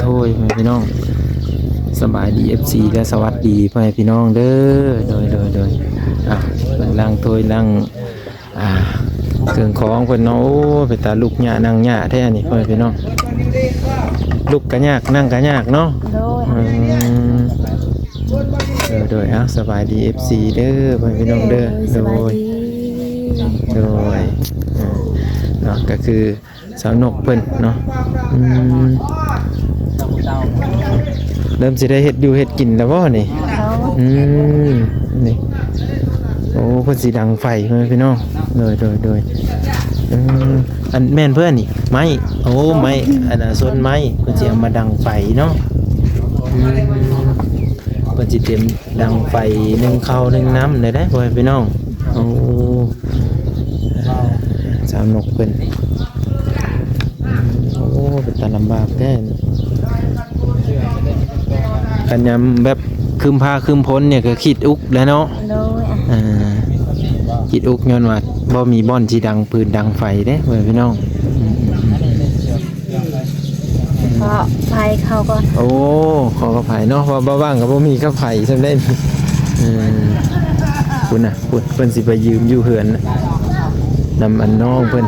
โทยพี่น้องสบายดี FC และสวัสดีพ่อแม่พี่น้องเด้อโดยเพิ่นล้างถ้วยล้างเครื่องของเพิ่นเนาะโอ้ไปตาลูกหญ้านั่งหญ้าแท้นี่พ่อแม่พี่น้องลูกก็ยากนั่งก็ยากเนาะโดยสบายดี FC เด้อพ่อแม่พี่น้องเด้อโดยเนาะก็คือสาวนกเพิ่นเนาะเริ่มสิได้เฮ็ดอยู่เฮ็ดกินแล้วบ่นี่นี่โอ้เพิ่นสิดังไฟเพิ่นพี่น้องโดยอันแม่นเพื่อนนี่ไม้โอ้ไม้อันน่ะส่วนไม้เพิ่นสิเอามาดังไฟเนาะเพิ่นสิเตรียมดังไฟนึ่งข้าวนึ่งน้ำได้พ่อพี่น้องโอ้สาวนกเพิ่นโอ้เป็นตาลำบากแท้กันยำแบบคืมพาคืมพ้นเนี่ยก็คิดอุกแล้วเนาะคิดอุกย้อนว่าบ่มีบ่อนที่ดังปืนดังไฟเด้เว้ยพี่น้องเพราะไฟเขาก็โอ้ขอกระไผ่เนาะว่าบ่ว่างกับบ่มีกระไผ่ใช่ไหมคุณน่ะคุณเพิ่นสิไปยืมอยู่เหือนนำอันน้องเพิ่น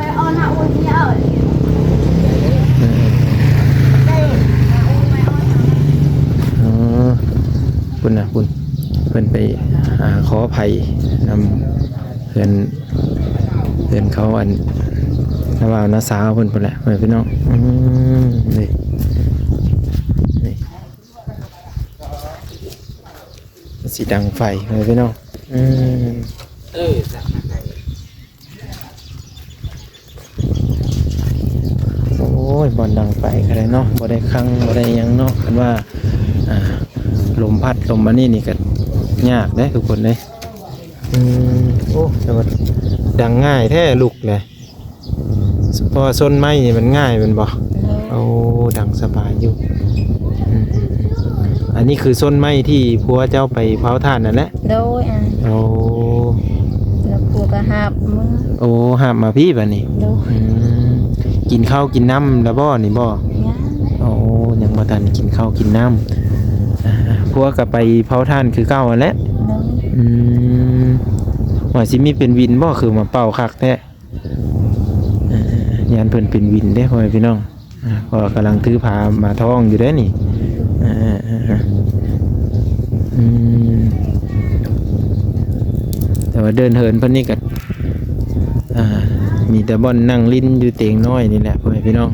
คุณนะคุณเพิ่นไปหาขอไผ่นำเพื่อนเขาอันระหว่างน้าสาวเพิ่นไปแหละพี่น้องนี่สีดังไฟพี่น้องโอ้ยบอลดังไฟกันเลยเนาะบ่ได้คังบ่ได้ยังเนาะกันว่าลมพัดลมอันนี้นี่ก็ยากได้ทุกคนเลยโอ้แต่ว่าดังง่ายแท้ลุกเลยพอส้นไม้นี่มันง่ายมันบ่โอ้ดังสบายอยู่อันนี้คือส้นไม้ที่ผัวเจ้าไปเผาถ่านนั่นแหละโดยโอ้แล้วผัวก็หาบมือโอ้หาบมาพี่แบบนี้กินข้าวกินน้ำแล้วบ่นี่บ่โอ้ยังบ่ทันกินข้าวกินน้ำพวกกับไปเผาถ่านคือเก้าอันแล้วว่าสิมีเป็นวินบ่คือมาเป่าคักแท้ยานเพิ่นเป็นวินได้พ่อพี่น้องก็กำลังถือผ้ามาท้องอยู่ได้นี่แต่ว่าเดินเหินเพิ่นนี่ก็มีแต่บ่อนนั่งลิ้นอยู่เตียงน้อยนี่แหละพ่อพี่น้อง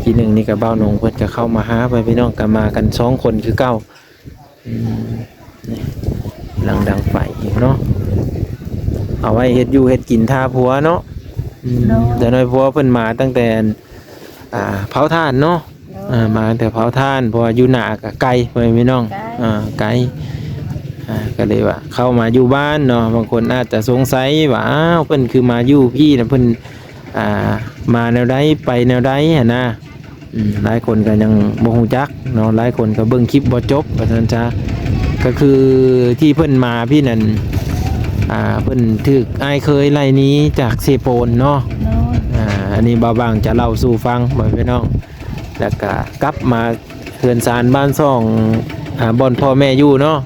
ทีหนึ่งนี่กับเบ้านงเพิ่นจะเข้ามาหาไปพี่น้องกันมากัน2 คนคือเก้าหลังดังไฟเนาะเอาไว้เฮ็ดอยู่เฮ็ดกินท่าผัวเนาะแต่น้อยผัวเพิ่นมาตั้งแต่เผาถ่านเนาะมาแต่เผาถ่านเพราะอยู่หน้ากับไกลไปพี่น้องไกลก็เลยว่าเข้ามาอยู่บ้านเนาะบางคนอาจจะสงสัยว่าอ้าวเพิ่นคือมาอยู่พี่นะเพิ่นมาแนวใดไปแนวใดนะหลายคนก็ยังบ่ฮู้จักเนาะหลายคนก็เบิ่งคลิปบ่จบว่าซั่นจ้าก็คือที่เพิ่นมาพี่นั่นเพิ่นถูกอ้ายเคยไล่นี้จากเซโปนเนาะอันนี้บ่าวบางจะเล่าสู่ฟังบ่พี่น้องแล้วก็กลับมาเฮือนศาลบ้านซ่องบ่อนพ่อแม่อยู่เนาะ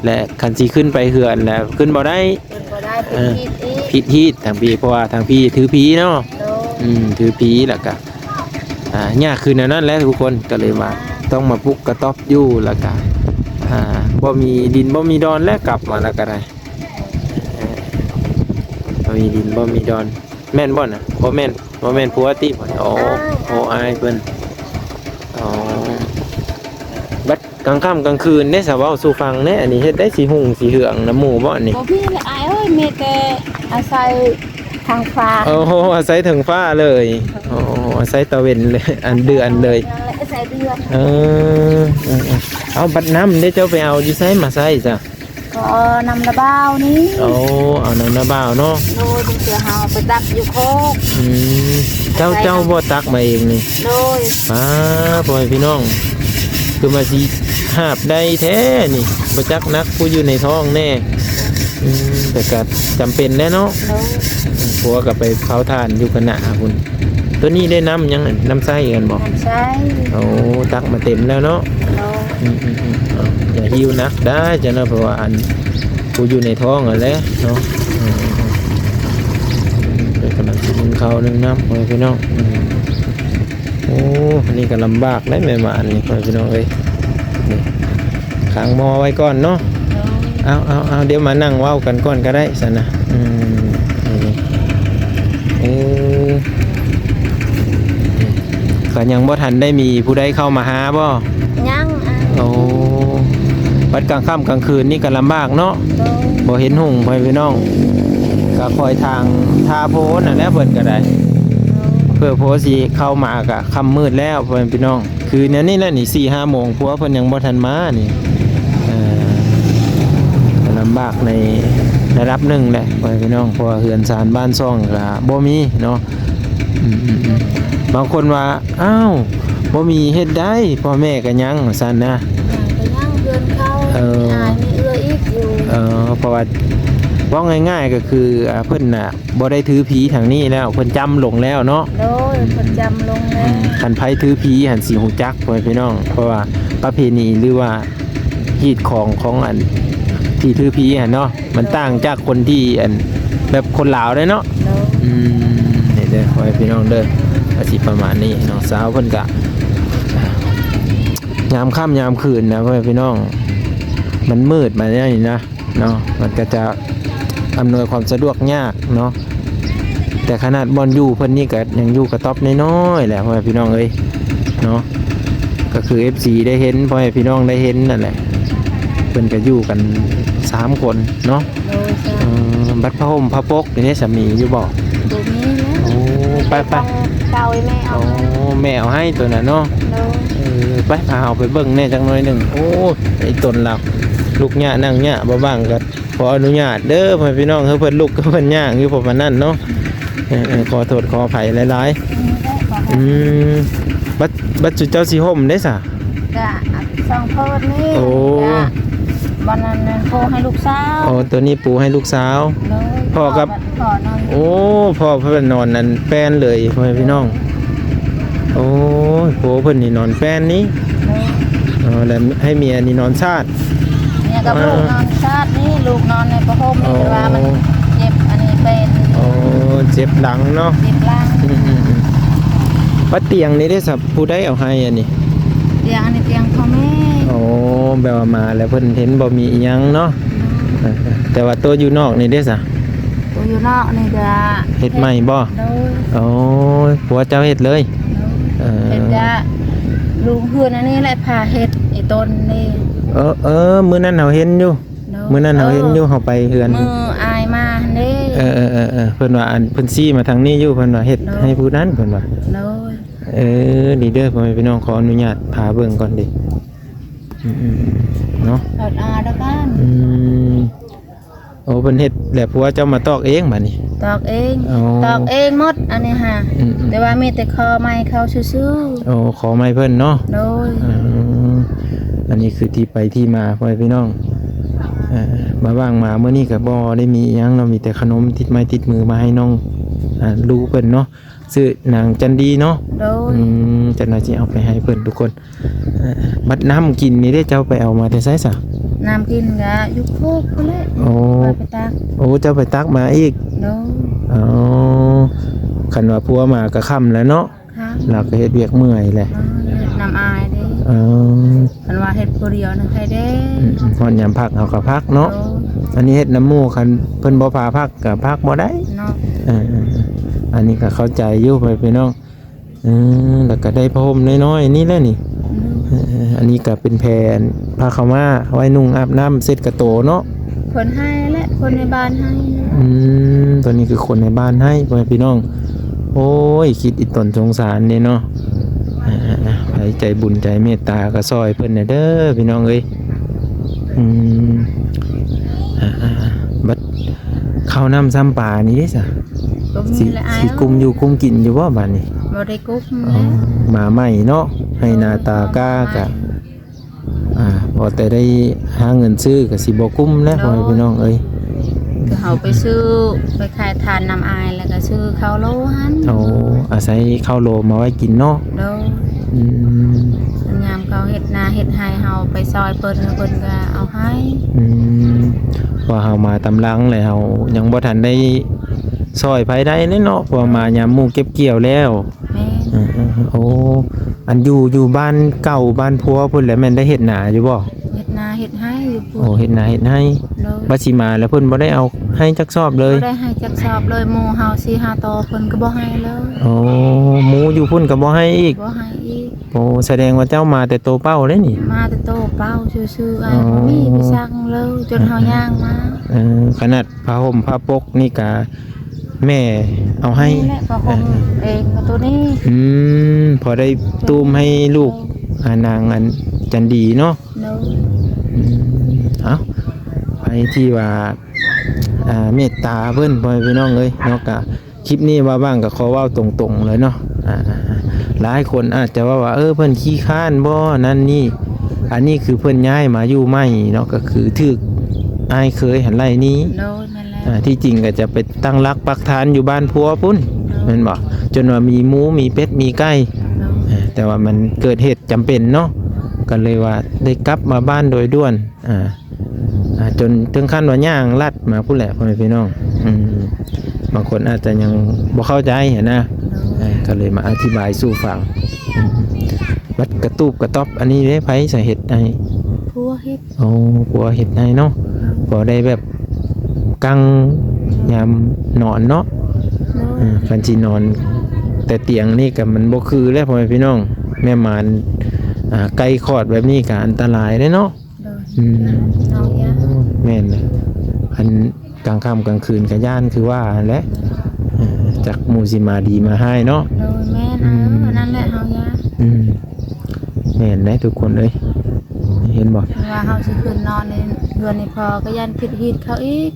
และคันสิขึ้นไปเฮือนแล้วขึ้นบ่ได้ผิดฮีดทางพี่เพราะว่าทางพี่ถือผีเนาะถือผีแล้วก็ยากขึ้นนั่นแหละทุกคนก็เลยมาต้องมาปลุกกระต๊อบอยู่แล้วก็บ่มีดินบ่มีดอนแล้วกลับมาแล้วก็ได้บ่มีดินบ่มีดอนแม่นบ่น่ะบ่แม่นผัวติบ่โอ้อายเพิ่นบัดกลางค่ำกลางคืนได้สะเว้าสู่ฟังแน่อันนี้เฮ็ดได้สิหุ่งสิเหืองน้ำหมู่บ่นี่บ่พี่อายเอ้ยมีแต่อาศัยทางฟ้าโอ้โหอาศัยถึงฟ้าเลยโอ้อาศัยตะเวนเลยอันเดือนเลยอาศัยเดือนเอาบัดน้ำได้เจ้าไปเอาอยู่ไสมาใส่จ้ะก็นำระบ้าวนี้เอานำระบ้าวเนาะโดยเสือเฮาไปตักอยู่โคกเจ้าบ่ตักมาเองนี่โดยพ่อพี่น้องคือมาสิหาบได้แท้นี่บ่จักนักผู้อยู่ในท้องแน่แต่ก็จำเป็นแน่เนาะผัวก็ไปเผาถ่านอยู่กันหน้าคุณ ตัวนี้ได้น้ำยังน้ำไส้กันบ่ น้ำใช้ โอ้ตักมาเต็มแล้วเนาะ โดย เอาอย่าหิวนักได้จ้ะเนาะเพราะว่าอันกูอยู่ในท้องอ่ะแหละเนาะเดี๋ยวกำลังกินข้าวนึ่งน้ำพี่น้องโอ้อันนี้ก็ลำบากได้แม่หมาอันนี้พี่น้องเอ้ยนี่ขังหม้อไว้ก่อนเนาะ โดย เอาเดี๋ยวมานั่งเว้ากันก่อนก็ได้สันนะนี่ก็ยังบ่ทันได้มีผู้ใดเข้ามาหาบ่ ยังโอ้วัดกลางค่ำกลางคืนนี่ก็ลำบากเนาะ โดย บ่เห็นหุ่งพี่น้องก็คอยทางท่าโพน่ะแหล้วเพิ่นก็ได้เพื่อโพสิเข้ามาก็ค่ำมืดแล้วพี่น้องคือเนี่ยนี่แหละนี่4-5 โมงผัวเพิ่นยังบ่ทันมานี่ลำบากในระดับหนึ่งแหละพี่น้องเพราะว่าเฮือนศาลบ้านซ่องก็บ่มีเนาะบางคนว่าอ้าวบ่มีเฮ็ดได้พ่อแม่ก็ยังซั่นนะ ก็ยังเดินเข้ามีอายมีเอื้ออีกอยู่ เพราะว่าว่าง่ายๆก็คือเพิ่นน่ะบ่ได้ถือผีทางนี้แล้วเพิ่นจำลงแล้วเนาะ โดยประจำลงแล้ว คันไผถือผีหันสิฮู้จักพี่น้องเพราะว่าประเพณีหรือว่าฮีตของอันที่ถือผีหั่นเนาะมันต่างจากคนที่อันแบบคนลาวเด้เนาะ โดย นี่เด้อพี่น้องเด้ออาชีพประมาณนี้น้องสาวเพิ่นก็ยามค่ำยามคืนนะพี่น้องมันมืดมาเนี่ยนี่นะเนาะมันก็จะอำนวยความสะดวกยากเนาะแต่ขนาดบอลอยู่เพิ่นนี่ก็ยังอยู่กระต๊อบน้อยๆแหละพ่อพี่น้องเอ้ยเนาะก็คือ FC ได้เห็นพ่อพี่น้องได้เห็นนั่นแหละเพิ่นก็อยู่กัน3 คนเนาะ โดยจ้ะ บัดพระห่มพระปกนี่สามีอยู่บ่ ตัวนี้นะ โอ้ไป เก่าแม่เอา โอ้แม่เอาให้ตัวน่ะเนาะ โดย ไปเอาไปเบิ่งแน่จังหน่อยหนึงโอ้ไอ้ต้นเราลูกหญ้านั่งหญ้าบ่บ้างก็ขออนุญาตเด้อพ่อพี่น้องเพิ่นลูกก็เพิ่นย่างอยู่ประมาณนั้นเนาะขอโทษขออภัยหลายๆบัดจุเจ้าสิห่มได้ซะ จ้ะสองเพิ่นนี่ โอ้ จ้ะวันนั้นโทรให้ลูกสาว โอ้ตัวนี้ปูให้ลูกสาว เลย พ่อกับ พ่อนอน โอ้พ่อเพิ่นนอนนั่นแป้นเลยพ่อพี่น้องโอ้ยโหเพิ่นนี่นอนแป้นนี้ เลย แล้วให้เมียนี่นอนชาติ เนี่ยกับลูกนอนชาตินี่ลูกนอนในประโคมนี่แต่ว่ามันเจ็บอันนี้เป็น โอ้เจ็บหลังเนาะ เจ็บล่าง ว่าเตียงนี้ได้สับผู้ได้เอาให้อันนี้ เตียงอันนี้เตียงพ่อแม่ โอ้แบบว่ามาแล้วเพิ่นเห็นบ่มีอิหยังเนาะแต่ว่าตัวอยู่นอกนี่ได้ซะ ตัวอยู่นอกนี่จะ เฮ็ดใหม่บ่ โดย โอ้ผัวเจ้าเฮ็ดเลย เห็ดจะลูกเพื่อนอันนี้แหละพาเห็ดไอ้ต้นนี่ มื้อนั้นเฮาเห็นอยู่มื้อนั้นเฮาเห็นอยู่เฮาไปเฮือน มืออายมานี่ เพิ่นว่าอันเพิ่นซี่มาทางนี้อยู่เพิ่นว่าเฮ็ดให้ผู้นั้นเพิ่นว่า โดย ดีเด้อพ่อแม่พี่น้องขออนุญาตพาเบิ่งก่อนดิเนาะ ถอดอาดกัน โอ้เพิ่นเฮ็ดแล้วผัวเจ้ามาตอกเองบัดนี้ ตอกเอง อ๋อ ตอกเองหมดอันนี้ฮะแต่ว่ามีแต่คอไม้เขาซื่อ โอ้ขอไม้เพิ่นเนาะ ๆโดย อันนี้คือที่ไปที่มาพ่อแม่พี่น้องมาว่างมาเมื่อนี้ก็บ่ได้มีอิหยังเรามีแต่ขนมติดไม้ติดมือมาให้น้องรู้เพิ่นเนาะซื้อนางจันดีเนาะ โดย จันน่าสิเอาไปให้เพิ่นทุกคนบัดน้ำกินนี่ได้เจ้าไปเอามาแต่ไสซะ น้ำกินก็ยุกโคกก็เลย โอ้ ไปตัก โอ้เจ้าไปตักมาอีก โดย อ๋อคันว่าพัวมาก็ค่ำแล้วเนาะ ค่ะ เราก็เฮ็ดเวียกเมื่อยแหละ น้ำอายเด้ อ๋อ มันว่าเฮ็ดผู้เดียวนะใครเด้ พอนยามพักเอาก็พักเนาะ โดย อันนี้เฮ็ดน้ำหมู่คันเพิ่นบ่พาพักก็พักบ่ได้ เนาะ อันนี้ก็เข้าใจอยู่ไปพี่น้องแล้วก็ได้ผ้าห่มน้อยๆนี่แหละนี่อันนี้ก็เป็นแผ่นผ้าขาวม้าไว้นุ่งอาบน้ำเสร็จกระโตเนาะ คนให้และคนในบ้านให้ ตัวนี้คือคนในบ้านให้ไปพี่น้องโอ้ยคิดอิตนสงสารนี่เนาะใครใจบุญใจเมตตาก็ซอยเพิ่นน่ะเด้อพี่น้องเอ้ยบัดข้าวน้ำซ้ำปลานี่เด้ซะ ก็มี สิ ละอาย สิกุมอยู่กุมกินอยู่บ่บัดนี้ บ่ได้กุ๊ก หมาใหม่เนาะให้หนาตากล้ากะพอแต่ได้หาเงินซื้อกับสิบกุ้มแล้วพ่อพี่น้องเอ้ย คือเฮาไปซื้อไปขายทานน้ำอายแล้วก็ซื้อข้าวโลหัน โอ้อาศัยข้าวโลมาไว้กินเนาะ โดย อืม ยามเขาเฮ็ดนาเฮ็ดให้เฮาไปซอยเพิ่นเพิ่นก็เอาให้ อืมพอเฮามาตำลังเลยเฮายังบ่ทันได้ซอยไผได้เนาะเพอมายามหมู่เก็บเกี่ยวแล้ว แม่ โอ้อันอยู่บ้านเก่าบ้านพัวพุ่นแหละแม่นได้เฮ็ดนาอยู่บ่ เฮ็ดนาเฮ็ดให้อยู่พุ่ โอ้เฮ็ดนาเฮ็ดให้ โดย บัดสิมาแล้วเพิ่นบ่ได้เอาให้จักซอบเลย บ่ได้ให้จักสอบเลยหมู่เฮา4-5โตวเพิ่นก็บ่ให้เลย โอ้หมูอยู่พุ่นก็บ่ให้อีก บ่ให้อีก โอ้แสดงว่าเจ้ามาแต่โตเป้าเลยนี่ มาแต่โตเป้าซื่อๆอ้าย อ๋อ บ่มีไปสั่งเลยจนเฮาย่างมา ขนาดผ้าห่มผ้าปกนี่ก็แม่เอาให้ นี่แหละก็คงเองกับตัวนี้ พอได้ตูมให้ลูกนางอันจันดีเนาะ โดย เอาไปที่ว่าเมตตาเพิ่นพ่อพี่น้องเอ้ยเนาะกะคลิปนี้ว่าบ้างก็ขอเว้าตรงๆเลยเนาะหลายคนอาจจะว่าเพิ่นขี้ค้านบ่นั่นนี่อันนี้คือเพิ่นย้ายมาอยู่ใหม่เนาะก็คือถึกอายเคยหันไล่นี้ โดยนั่นแหละ ที่จริงก็จะไปตั้งรักปักฐานอยู่บ้านพัวพุ่นแม่นบ่จนว่ามีหมูมีเป็ดมีไก่ โดย แต่ว่ามันเกิดเหตุจำเป็นเนาะก็เลยว่าได้กลับมาบ้านโดยด่วนจนถึงขั้นว่าย่างลัดมาผู้แหละพ่อแม่พี่น้องบางคนอาจจะยังบ่เข้าใจเห็นนะก็เลยมาอธิบายสู่ฟังวัดกระตูบกระต๊อบอันนี้ได้ไผใส่เห็ดให้ พัวเฮ็ด โอ้ปัวเห็ดให้เนาะพอได้แบบกังยามนอนเนาะ โดย คันสินอนแต่เตียงนี่ก็มันบ่คือแล้วพ่อแม่พี่น้องแม่มารไก่คลอดแบบนี้ก็อันตรายเลยเนาะ โดยเอายา แม่นเลยอันกลางค่ำกลางคืนก็ย่านคือว่าแหละจากหมู่สิมาดีมาให้เนาะ โดยแม่นะอันนั้นแหละเอายา แม่นได้ทุกคนเลยเห็นบ่ ว่าเฮาสิขึ้นนอนในเดือนนี้พอก็ยันผิดฮีดเขาอีก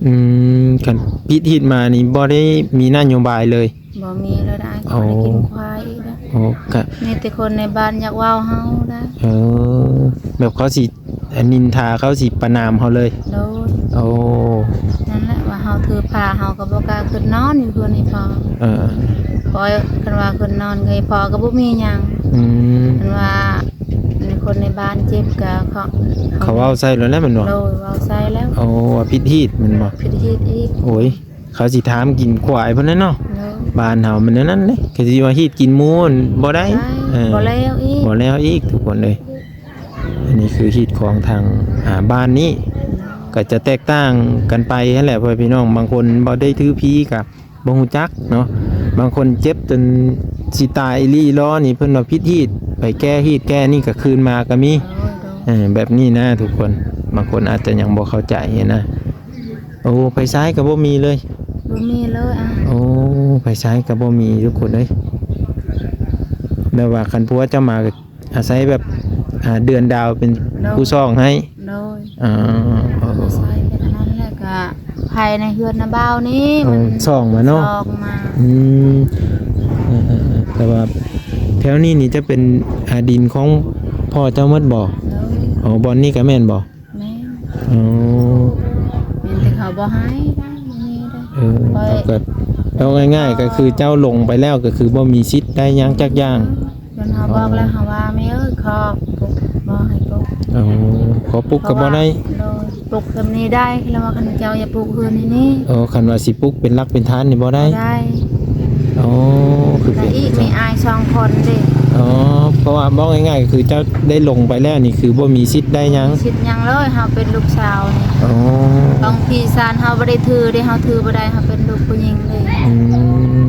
คันพิธีมานี่บ่ได้มีนโยบายเลย บ่มีเลยได้ขอได้กินควายอีกนะ โอ้ก็ มีแต่คนในบ้านอยากเว้าเฮาได้ แบบเขาสินินทาเขาสิประนามเขาเลย โดย โอ้ นั่นแหละว่าเฮาถือผ้าเฮาก็บ่กล้าขึ้นนอนอยู่เดือนนี้พอ พอคันว่าขึ้นนอนก็พอก็บ่มีหยัง อืม คันว่าคนในบ้านเจ็บก็เขาเว้าใส่แล้วนะมันบ่ โดยเว้าใส่แล้ว โอ้ว่าพิธีมันบ่ ผิดฮีดอีก โอ้ยเขาสิถามกินควายพุ่นนั่นเนาะ โดย บ้านเฮามันนั่นเด้ก็สิว่าฮีดกินหมูนบ่ได้ บ่แล้วอีก บ่แล้วอีกทุกคนเลย อันนี้คือฮีดของทางบ้านนี้ก็จะแตกต่างกันไปนั่นแหละพ่อพี่น้องบางคนบ่ได้ถือผีกับบ่ฮู้จักเนาะบางคนเจ็บจนสิตายลี่ล้อนี่เพิ่นว่าพิษฮีดไปแก้ฮีดแก้นี่ก็คืนมาก็มี โดย แบบนี้นะทุกคนบางคนอาจจะยังบ่เข้าใจนะโอ้ไฟซ้ายก็บ่มีเลย บ่มีเลยอ่ะ โอ้ไฟซ้ายก็บ่มีทุกคนเลยแล้วว่าคันผัวจะมาก็อาศัยแบบเดือนดาวเป็นผู้ซ่องให้ โดย อ๋อ ใส่เป็นอันนั้นแหละก็ภายในเฮือนนาบ้าวนี้มัน ซ่องมาเนาะ ซองมา อืมแต่ว่าแถวนี้นี่จะเป็นดินของพ่อเจ้ามัดบ่ โดย อ๋อบอนนี่ก็แม่นบ่ แม่น อ๋อ แม่นแต่เขาบ่ให้ได้บ่มีได้ เอาก็เอาง่ายๆก็คือเจ้าลงไปแล้วก็คือบ่มีสิทธิ์ได้หยังจักอย่าง จนเขาบอกแล้วเขาว่าแม่เอ้ยขอปลุกบ่ให้ปลุก อ๋อขอปลุกก็บ่ได้ โดยปลุกแบบนี้ได้แล้วว่าคันเจ้าอย่าปลุกเฮือนนี่ อ๋อคันว่าสิปลุกเป็นรักเป็นทานนี่บ่ได้ ได้ อ๋อคือ แต่ เป็น อีกมีอาย2คนเด้ อ๋อเพราะว่าบอกง่ายๆก็คือเจ้าได้ลงไปแล้วนี่คือบ่มีสิทธิ์ได้หยัง สิทธิ์หยังเลยเฮาเป็นลูกสาวนี่ อ๋อบ างทีซานเฮาบ่ได้ถือเด้เฮาถือบ่ได้เฮาเป็นลูกผู้หญิงเลย อืม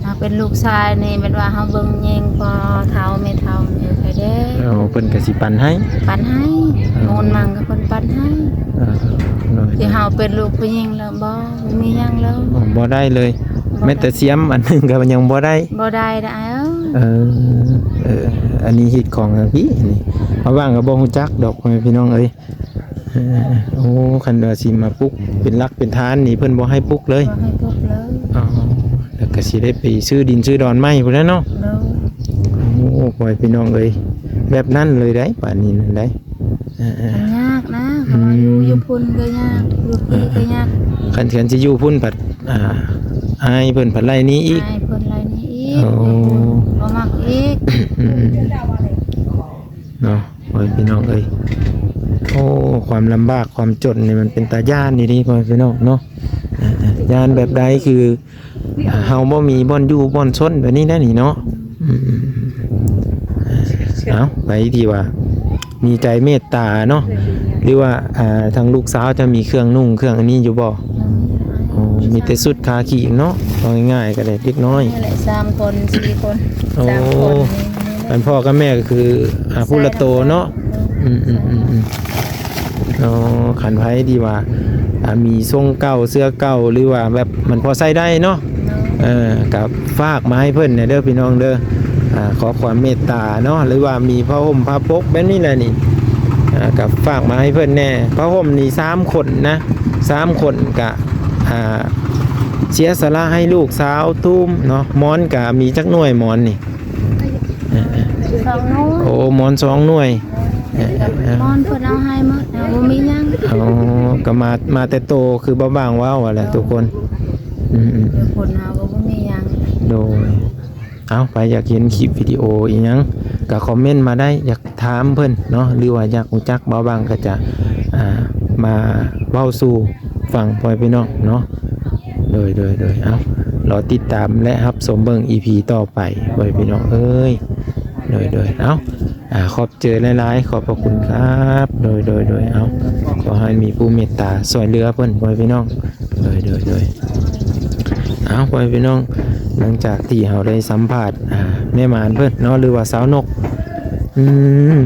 เฮาเป็นลูกชายนี่เป็นว่าเฮาเบิ่งแยงพอเฒ่าแม่เฒ่านี่ไปเด้ เอาเพิ่นก็สิปันให้ ปันให้โอนมังก็เพิ่นปันให้ อ่าน้อย ที่เฮาเป็นลูกผู้หญิงแล้วบ่มีหยังแล้ว บ่ได้เลยแม้แต่เสียมอันหนึงก็ยังบ่ได้ บ่ได้เด้อ เอออันนี้ฮิตของทางพี่นี่มาว่างก็บ่ฮู้จักดอกพ่อแม่พี่น้องเอ้ยโอ้คันว่าสิมาปลุกเป็นรักเป็นทานนี่เพิ่นบ่ให้ปลุกเลย บ่ให้พวกเลย อ๋อแล้วก็สิได้ไปซื้อดินซื้อดอนไม้พุ่นแหล้วเนาะ เด้อ โอ้พ่อแม่พี่น้องเอ้ยแบบนั้นเลยได้ป่านนี้นั่นได้ มันยากนะ เขาว่าอยู่พุ่นก็ยากอยู่พุ่นก็ยาก คันเถือนสิอยู่พุ่นผัดอายเพิ่นผัดไล่นี้อีก อายเพิ่นไรนี่อีก โอ้ บ่มักอีก เนาะโอ้ยพี่น้องเอ้ยโอ้ความลำบากความจนนี่มันเป็นตาย่านนี่ดิพ่อพี่น้องเนาะย่านแบบใดคือเฮาบ่มีบ่อนอยู่บ่อนชนแบบนี้นะนี่เนาะเอาไปที่ว่ามีใจเมตตาเนาะหรือว่าทางลูกสาวจะมีเครื่องนุ่งเครื่องอันนี้อยู่บ่โอ้มีแต่สุดคาขี่เนาะเอาง่ายๆก็ได้เล็กน้อย นี่แหละ3คน4คน โอ้ 3คน มันพ่อกับแม่ก็คือผู้ละโตเนาะอ๋อขันไผดีว่ามีทรงเก่าเสื้อเก่าหรือว่าแบบมันพอใส่ได้เนาะกับฝากมาให้เพิ่นเนี่ยเด้อพี่น้องเด้อขอความเมตตาเนาะหรือว่ามีผ้าห่มผ้าปกแบบนี้แหละนี่กับฝากมาให้เพิ่นแน่ผ้าห่มนี่3คนนะ3คนกะเสียสละให้ลูกสาวตุ้มเนาะม้อนกะมีจักหน่วยม้อนนี่ 2น้อย โอ้หมอน2หน่วย มอนเพิ่นเอาให้หมดบ่มีหยัง อ๋อก็มาแต่โตคือบ่บางว้าวอะไรทุกคนเดี๋ยวคนเฮาก็บ่มีหยัง โดยเอาไปอยากเห็นคลิปวิดีโออีหยังก็คอมเมนต์มาได้อยากถามเพิ่นเนาะหรือว่าอยากรู้จักบ่บางก็จะมาเว้าสู่ฟังพ่อพี่น้องเนาะโดยเอารอติดตามและรับชมเบิ่ง EP ต่อไปพ่อพี่น้องเอ้ยโดยเอาขอบเจอหลายๆขอบพระคุณครับโดยเอาขอให้มีผู้เมตตาช่วยเหลือเพิ่นพ่อพี่น้องโดยเอาพ่อพี่น้องหลังจากที่เราได้สัมภาษณ์แม่หมานเพิ่นเนาะหรือว่าสาวนก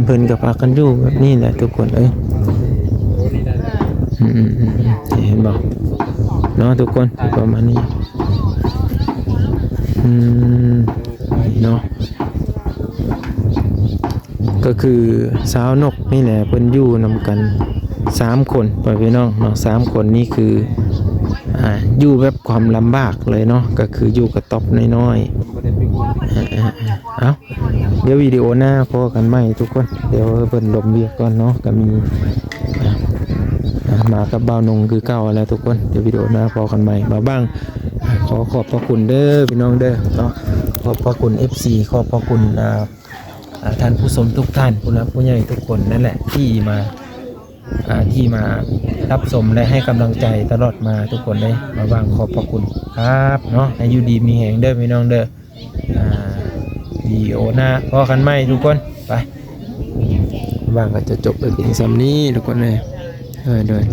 เพิ่นก็พากันอยู่แบบนี้แหละทุกคนเอ้ยเห็นบ่เนาะทุกคนประมาณนี้เนาะก็คือสาวนกนี่แหละเพิ่นอยู่นำกัน3คนพ่อพี่น้องเนาะ3คนนี้คืออยู่แบบความลำบากเลยเนาะก็คืออยู่กับต๊อบน้อยๆเอาเดี๋ยววิดีโอหน้าพอกันใหม่ทุกคนเดี๋ยวเพิ่นลมเวียกก่อนเนาะก็มีมากับบ่าวนงคือเก่าแล้วทุกคนเดี๋ยววิดีโอหน้าพอกันใหม่มาบ้างขอขอบพระคุณเด้อพี่น้องเด้อเนาะขอบพระคุณ FC ขอบพระคุณท่านผู้ชมทุกท่านผู้รักผู้ใหญ่ทุกคนนั่นแหละที่มารับชมและให้กำลังใจตลอดมาทุกคนเลยมาบ้างขอบพระคุณครับเนาะให้อยู่ดีมีแหงเด้อพี่น้องเด้อวิดีโอหน้าพอกันไหมทุกคนไปบ้างก็จะจบไปเป็นซ้ำนี้ทุกคนเลยโดย